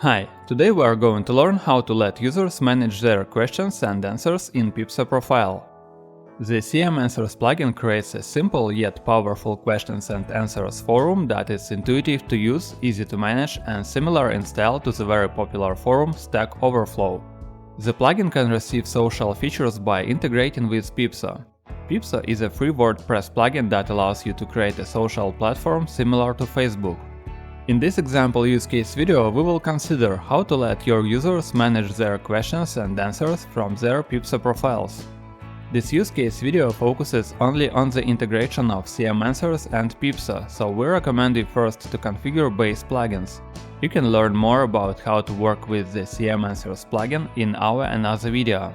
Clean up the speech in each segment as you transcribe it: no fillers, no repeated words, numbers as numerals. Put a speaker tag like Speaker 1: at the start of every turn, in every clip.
Speaker 1: Hi, today we are going to learn how to let users manage their questions and answers in Peepso profile. The CM Answers plugin creates a simple yet powerful questions and answers forum that is intuitive to use, easy to manage, and similar in style to the very popular forum Stack Overflow. The plugin can receive social features by integrating with Peepso. Peepso is a free WordPress plugin that allows you to create a social platform similar to Facebook. In this example use case video, we will consider how to let your users manage their questions and answers from their Peepso profiles. This use case video focuses only on the integration of CM Answers and Peepso, so we recommend you first to configure base plugins. You can learn more about how to work with the CM Answers plugin in our another video.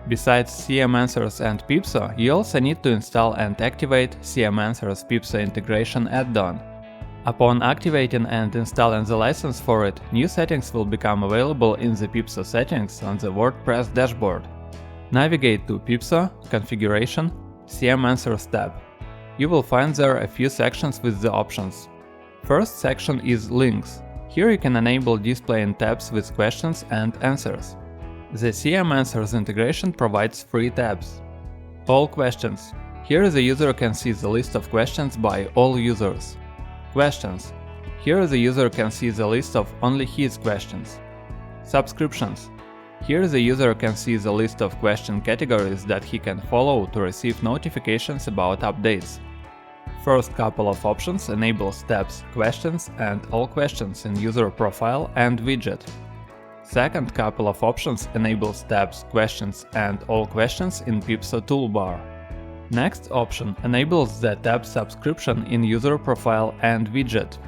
Speaker 1: Besides CM Answers and Peepso, you also need to install and activate CM Answers Peepso integration add-on. Upon activating and installing the license for it, new settings will become available in the Peepso settings on the WordPress dashboard. Navigate to Peepso, Configuration, CM Answers tab. You will find there a few sections with the options. First section is Links. Here you can enable displaying tabs with questions and answers. The CM Answers integration provides 3 tabs. All questions. Here the user can see the list of questions by all users. Questions. Here the user can see the list of only his questions. Subscriptions. Here the user can see the list of question categories that he can follow to receive notifications about updates. First couple of options enables tabs, questions and all questions in user profile and widget. Second couple of options enables tabs, questions and all questions in Peepso toolbar. Next option enables the tab subscription in user profile and widget.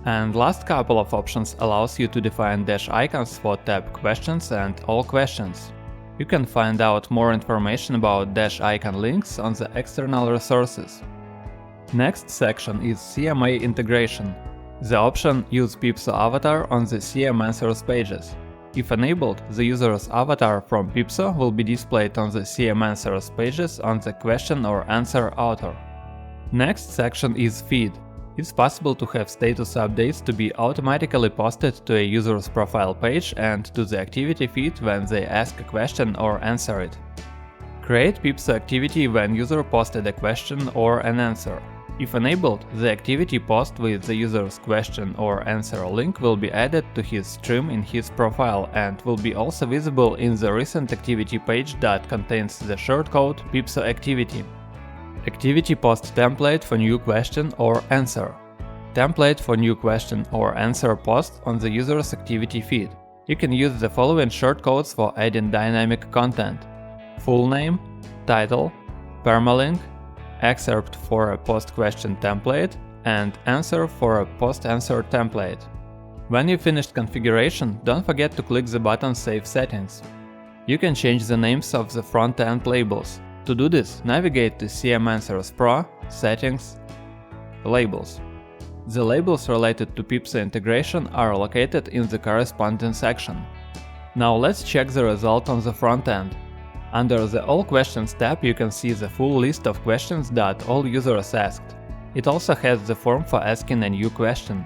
Speaker 1: And last couple of options allows you to define dash icons for tab questions and all questions. You can find out more information about dash icon links on the external resources. Next section is CMA integration. The option Use Peepso avatar on the CM Answers pages. If enabled, the user's avatar from Peepso will be displayed on the CM Answers pages on the question or answer author. Next section is Feed. It's possible to have status updates to be automatically posted to a user's profile page and to the activity feed when they ask a question or answer it. Create Peepso activity when user posted a question or an answer. If enabled, the activity post with the user's question or answer link will be added to his stream in his profile and will be also visible in the recent activity page that contains the shortcode Peepso activity. Activity post template for new question or answer. Template for new question or answer post on the user's activity feed. You can use the following shortcodes for adding dynamic content: full name, title, permalink, excerpt for a post question template, and answer for a post answer template. When you finished configuration, don't forget to click the button Save Settings. You can change the names of the front-end labels. To do this, navigate to CM Answers Pro, Settings, Labels. The labels related to Peepso integration are located in the corresponding section. Now let's check the result on the front end. Under the All Questions tab you can see the full list of questions that all users asked. It also has the form for asking a new question.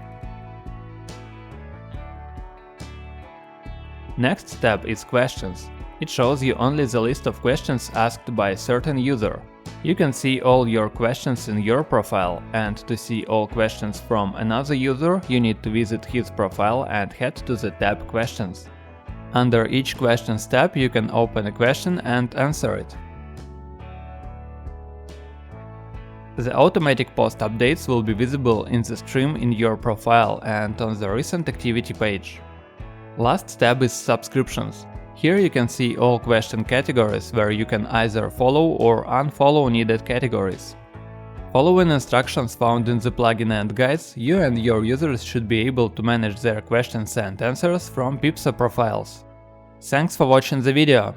Speaker 1: Next tab is Questions. It shows you only the list of questions asked by a certain user. You can see all your questions in your profile, and to see all questions from another user you need to visit his profile and head to the tab Questions. Under each Questions tab you can open a question and answer it. The automatic post updates will be visible in the stream in your profile and on the recent activity page. Last tab is Subscriptions. Here you can see all question categories where you can either follow or unfollow needed categories. Following instructions found in the plugin and guides, you and your users should be able to manage their questions and answers from Peepso profiles. Thanks for watching the video.